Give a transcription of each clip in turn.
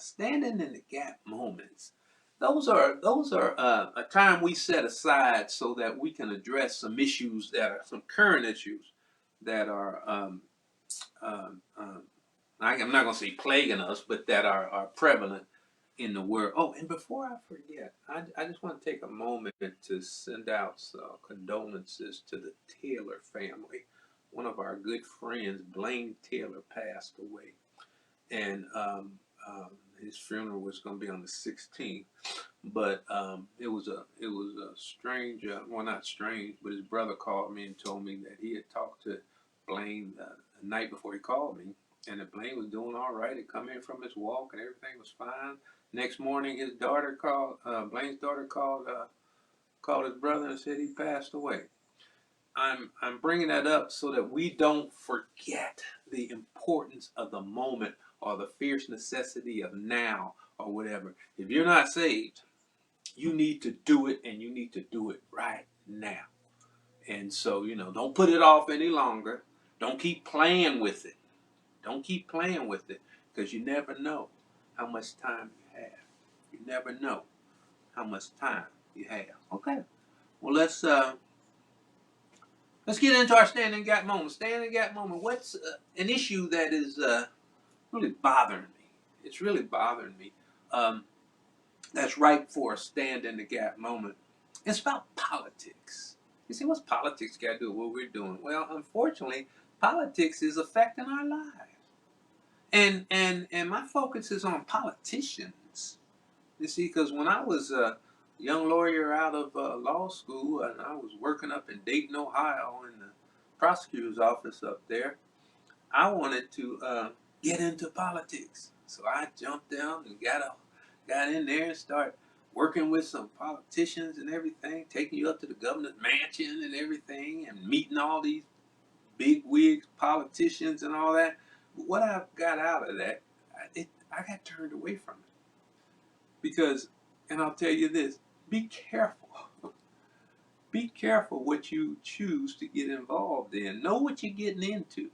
standing in the gap moments. Those are a time we set aside so that we can address some issues that are some current issues that are I'm not going to say plaguing us, but that are prevalent in the world. Oh, and before I forget, I just want to take a moment to send out condolences to the Taylor family. One of our good friends, Blaine Taylor, passed away, and his funeral was going to be on the 16th. But it was a strange, well, not strange, but his brother called me and told me that he had talked to Blaine the night before he called me, and that Blaine was doing all right. He'd come in from his walk and everything was fine. Next morning, his daughter called, Blaine's daughter called his brother and said he passed away. I'm bringing that up so that we don't forget the importance of the moment or the fierce necessity of now or whatever. If you're not saved, you need to do it, and you need to do it right now. And so, don't put it off any longer. Don't keep playing with it. Don't keep playing with it, because you never know how much time you have. You never know how much time you have. Okay. Well, let's get into our standing gap moment. Standing gap moment. What's an issue that is really bothering me? It's really bothering me. That's right for a stand in the gap moment. It's about politics. You see, what's politics got to do with what we're doing? Well, unfortunately, politics is affecting our lives. And my focus is on politicians. You see, because when I was a young lawyer out of law school, and I was working up in Dayton, Ohio, in the prosecutor's office up there, I wanted to get into politics. So I jumped down and got in there and started working with some politicians and everything, taking you up to the governor's mansion and everything, and meeting all these big wig politicians and all that. But what I got out of that, I got turned away from it. Because, and I'll tell you this, be careful. Be careful what you choose to get involved in. Know what you're getting into.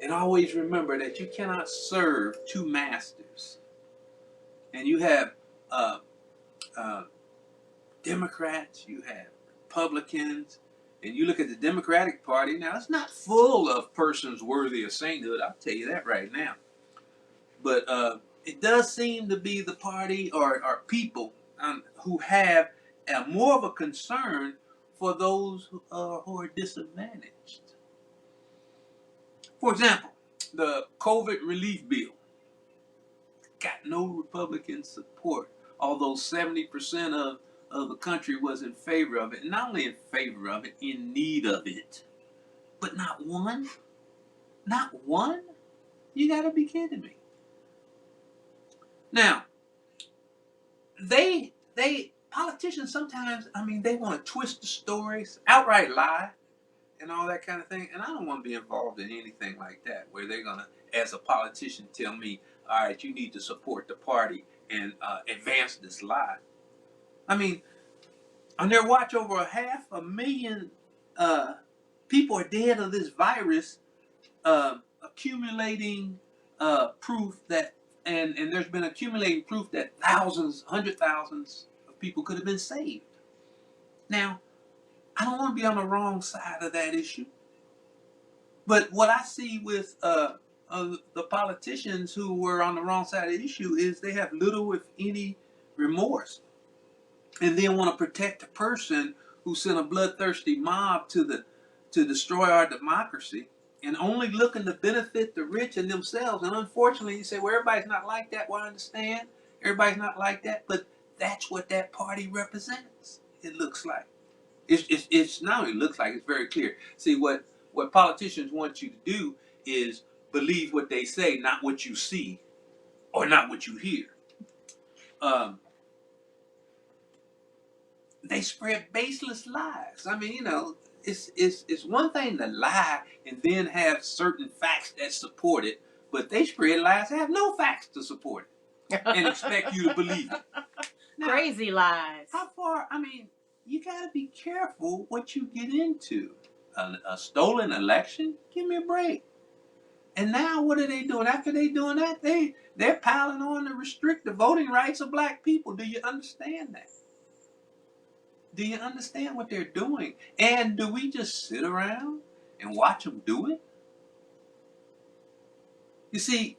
And always remember that you cannot serve two masters. And you have Democrats, you have Republicans, and you look at the Democratic Party. Now, it's not full of persons worthy of sainthood. I'll tell you that right now. But it does seem to be the party or people who have more of a concern for those who are disadvantaged. For example, the COVID relief bill got no Republican support, although 70% of the country was in favor of it. And not only in favor of it, in need of it. But not one? Not one? You gotta be kidding me. Now, politicians sometimes, they want to twist the stories, outright lie, and all that kind of thing. And I don't want to be involved in anything like that, where they're going to, as a politician, tell me, all right, you need to support the party and advance this lie. On their watch, over 500,000 people are dead of this virus, accumulating proof that, and there's been accumulating proof that thousands, hundred thousands of people could have been saved. Now, I don't want to be on the wrong side of that issue. But what I see with the politicians who were on the wrong side of the issue is they have little, if any, remorse. And then want to protect a person who sent a bloodthirsty mob to destroy our democracy, and only looking to benefit the rich and themselves. And unfortunately, you say, well, everybody's not like that. Well, I understand. Everybody's not like that. But that's what that party represents, it looks like. It's not only looks like, it's very clear. See, what politicians want you to do is believe what they say, not what you see or not what you hear. They spread baseless lies. It's one thing to lie and then have certain facts that support it, but they spread lies that have no facts to support it and expect you to believe it. Now, crazy lies. How far? You gotta be careful what you get into. A stolen election? Give me a break. And now what are they doing? After they doing that, they're piling on to restrict the voting rights of black people. Do you understand that? Do you understand what they're doing? And do we just sit around and watch them do it? You see,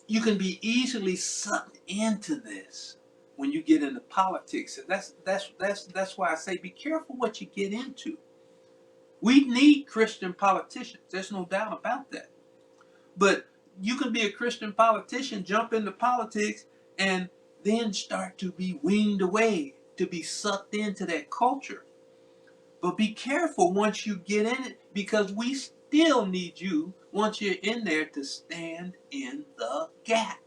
you can be easily sucked into this when you get into politics. And that's why I say be careful what you get into. We need Christian politicians. There's no doubt about that. But you can be a Christian politician, jump into politics, and then start to be weaned away, to be sucked into that culture. But be careful once you get in it, because we still need you, once you're in there, to stand in the gap.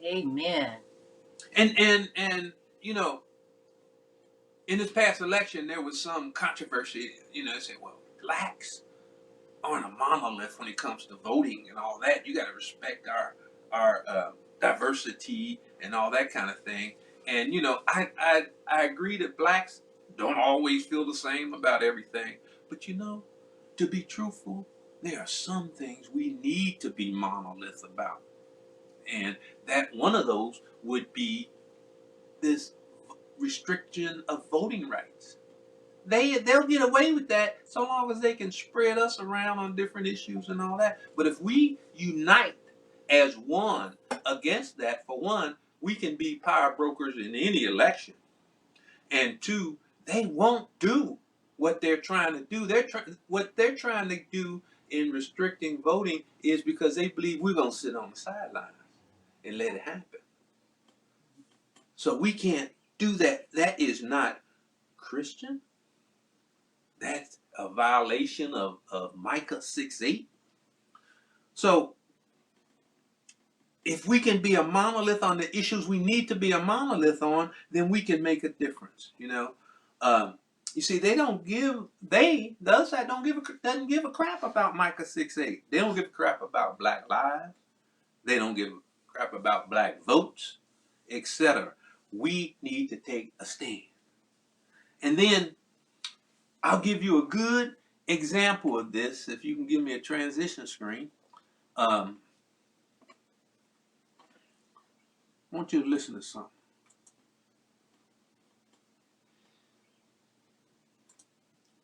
Amen. And you know, in this past election, there was some controversy. You know, they said, well, blacks aren't a monolith when it comes to voting and all that. You got to respect our diversity and all that kind of thing. And you know, I agree that blacks don't always feel the same about everything. But you know, to be truthful, there are some things we need to be monolith about, and that one of those would be this restriction of voting rights. They'll get away with that so long as they can spread us around on different issues and all that. But if we unite as one against that, for one, we can be power brokers in any election, and two, they won't do what they're trying to do. What they're trying to do in restricting voting is because they believe we're gonna sit on the sidelines and let it happen. So we can't do that. That is not Christian. That's a violation of Micah 6:8. So if we can be a monolith on the issues we need to be a monolith on, then we can make a difference. You know, you see, they don't give the other side doesn't give a crap about Micah 6:8. They don't give a crap about black lives. They don't give a crap about black votes, etc. We need to take a stand. And then I'll give you a good example of this. If you can give me a transition screen. I want you to listen to something.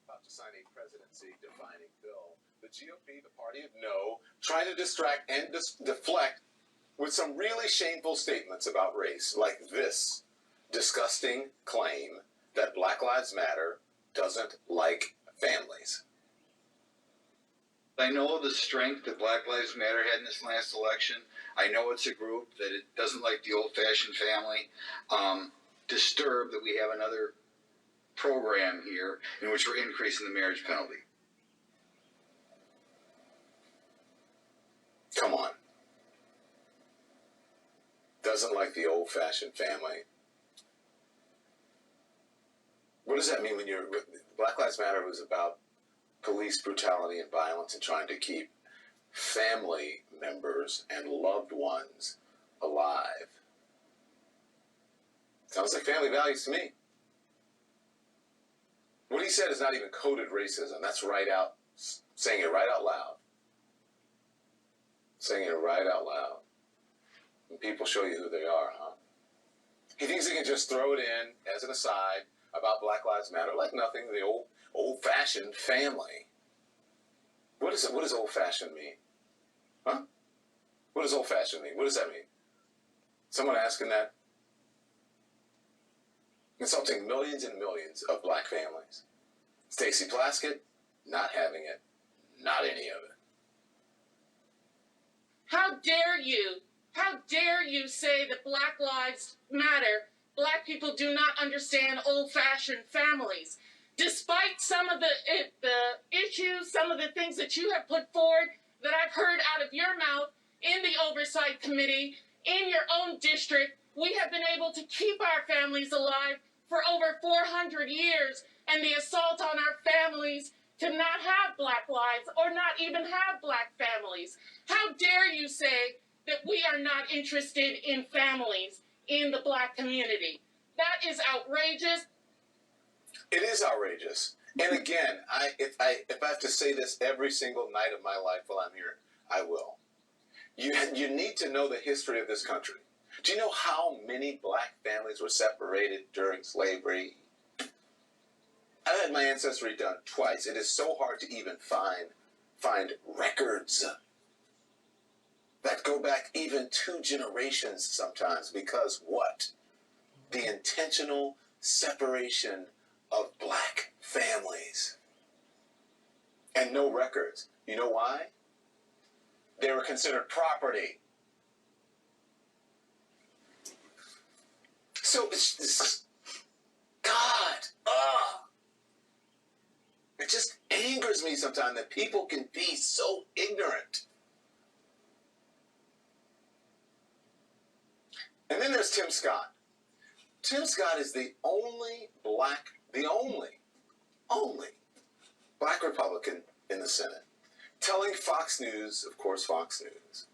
About to sign a presidency-defining bill. The GOP, the party of no, trying to distract and deflect with some really shameful statements about race, like this disgusting claim that Black Lives Matter doesn't like families. I know the strength that Black Lives Matter had in this last election. I know it's a group that it doesn't like the old-fashioned family. Disturbed that we have another program here in which we're increasing the marriage penalty. Come on. Doesn't like the old-fashioned family. What does that mean when you're... Black Lives Matter was about police brutality and violence and trying to keep family members and loved ones alive. Sounds like family values to me. What he said is not even coded racism. That's right out, saying it right out loud. Saying it right out loud. And people show you who they are, huh? He thinks he can just throw it in as an aside about Black Lives Matter like nothing, the old-fashioned family. What does old-fashioned mean? Huh? What does old-fashioned mean? What does that mean? Someone asking that? Insulting millions and millions of black families. Stacey Plaskett, not having it. Not any of it. How dare you? How dare you say that Black Lives Matter? Black people do not understand old-fashioned families. Despite some of the issues, some of the things that you have put forward that I've heard out of your mouth in the Oversight Committee, in your own district, we have been able to keep our families alive for over 400 years, and the assault on our families to not have black lives or not even have black families. How dare you say that we are not interested in families in the black community? That is outrageous. It is outrageous. And again, if I have to say this every single night of my life while I'm here, I will. You need to know the history of this country. Do you know how many black families were separated during slavery? I've had my ancestry done twice. It is so hard to even find records that go back even 2 generations sometimes, because what? The intentional separation of black families. And no records. You know why? They were considered property. So it's God. It just angers me sometimes that people can be so ignorant. And then there's Tim Scott. Tim Scott is the only black Republican in the Senate, telling Fox News, of course Fox News,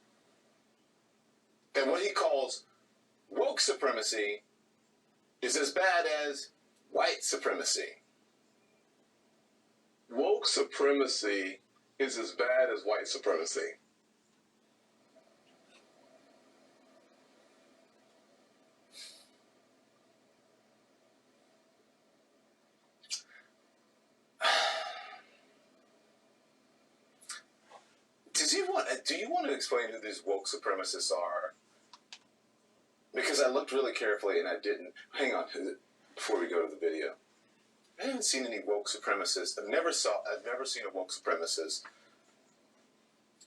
that what he calls woke supremacy is as bad as white supremacy. Woke supremacy is as bad as white supremacy. Do you want to explain who these woke supremacists are? Because I looked really carefully and I didn't. Hang on, before we go to the video. I haven't seen any woke supremacists. I've never seen a woke supremacist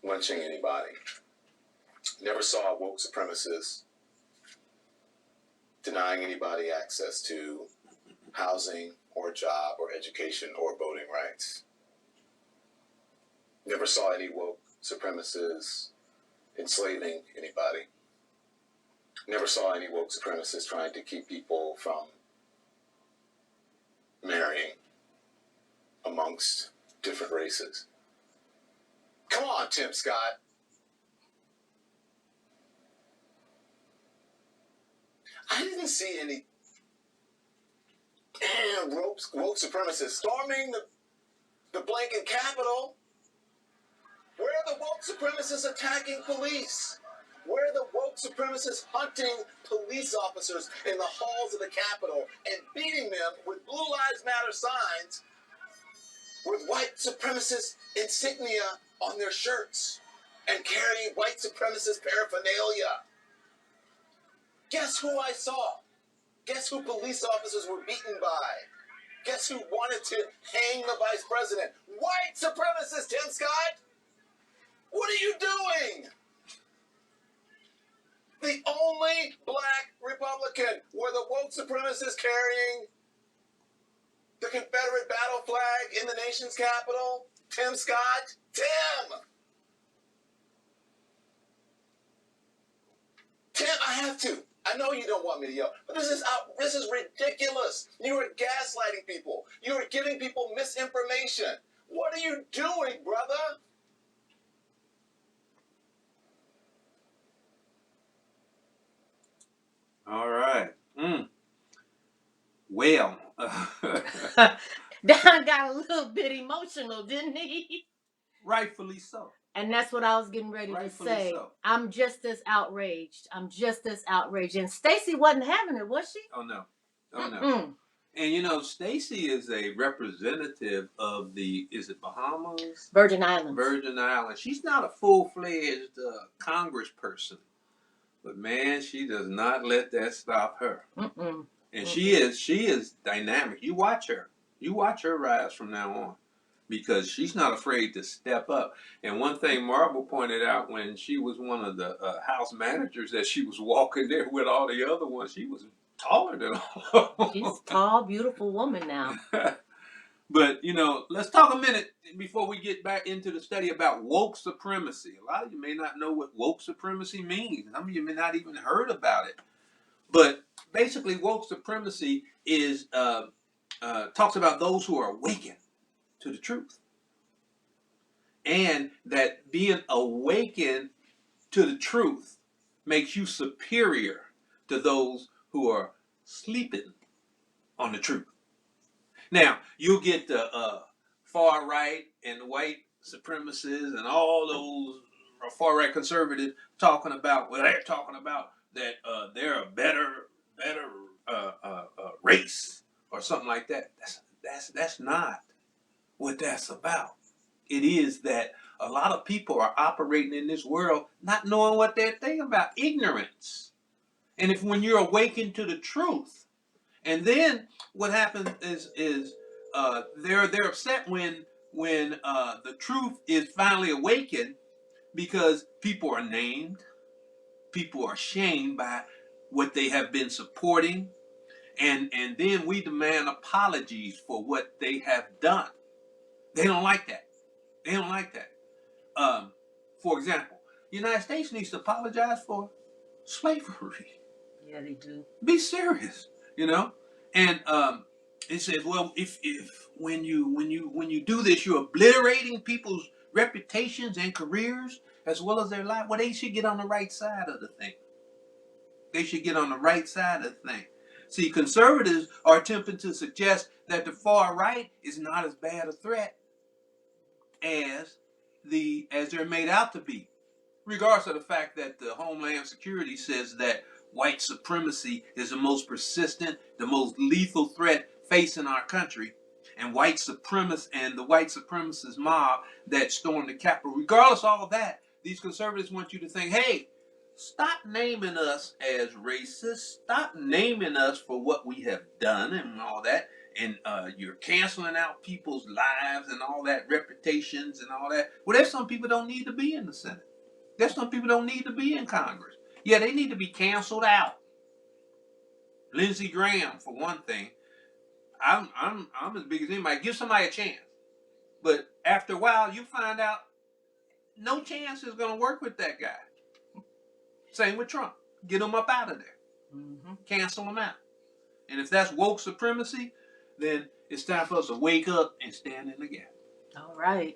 lynching anybody. Never saw a woke supremacist denying anybody access to housing or job or education or voting rights. Never saw any woke supremacists enslaving anybody. Never saw any woke supremacists trying to keep people from marrying amongst different races. Come on, Tim Scott. I didn't see any woke supremacists storming the blanket Capitol. Where are the woke supremacists attacking police? Where are the woke supremacists hunting police officers in the halls of the Capitol and beating them with Blue Lives Matter signs with white supremacist insignia on their shirts and carrying white supremacist paraphernalia? Guess who I saw? Guess who police officers were beaten by? Guess who wanted to hang the vice president? White supremacist, Tim Scott! What are you doing? The only black Republican were the woke supremacists carrying the Confederate battle flag in the nation's capital. Tim Scott. Tim, I have to. I know you don't want me to yell, but this is ridiculous. You are gaslighting people. You are giving people misinformation. What are you doing, brother? All right. Well, Don got a little bit emotional, didn't he? rightfully so. And that's what I was getting ready to say. So. I'm just as outraged. And Stacey wasn't having it, was she? Oh no. And you know, Stacey is a representative of is it Bahamas? Virgin Islands. Virgin Islands. She's not a full-fledged congressperson. But man, she does not let that stop her. And she is dynamic. You watch her. You watch her rise from now on. Because she's not afraid to step up. And one thing Marble pointed out when she was one of the house managers that she was walking there with all the other ones, she was taller than all of them. She's a tall, beautiful woman now. But, you know, let's talk a minute before we get back into the study about woke supremacy. A lot of you may not know what woke supremacy means. Some of you may not even heard about it. But basically, woke supremacy is talks about those who are awakened to the truth. And that being awakened to the truth makes you superior to those who are sleeping on the truth. Now, you'll get the far right and the white supremacists and all those far right conservative talking about, well, they're talking about that they're a better race or something like that. That's not what that's about. It is that a lot of people are operating in this world not knowing what they're thinking about, ignorance. And if when you're awakened to the truth, and then what happens is they're upset when the truth is finally awakened because people are named, people are shamed by what they have been supporting, and then we demand apologies for what they have done. They don't like that. They don't like that. For example, the United States needs to apologize for slavery. Yeah, they do. Be serious, you know. And it says, well, if when you do this, you're obliterating people's reputations and careers as well as their life. Well, they should get on the right side of the thing. They should get on the right side of the thing. See, conservatives are attempting to suggest that the far right is not as bad a threat as they're made out to be, regardless of the fact that the Homeland Security says that white supremacy is the most persistent, the most lethal threat facing our country, and the white supremacist mob that stormed the Capitol. Regardless of all of that, these conservatives want you to think, hey, stop naming us as racist. Stop naming us for what we have done and all that. And you're canceling out people's lives and all that, reputations and all that. Well, there's some people don't need to be in the Senate. There's some people don't need to be in Congress. Yeah, they need to be canceled out. Lindsey Graham, for one thing. I'm as big as anybody. Give somebody a chance. But after a while, you find out no chance is going to work with that guy. Same with Trump. Get him up out of there. Mm-hmm. Cancel him out. And if that's woke supremacy, then it's time for us to wake up and stand in the gap. All right.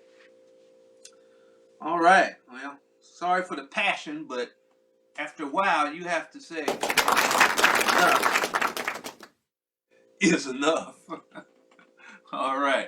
All right. Well, sorry for the passion, but after a while, you have to say, enough is enough. All right.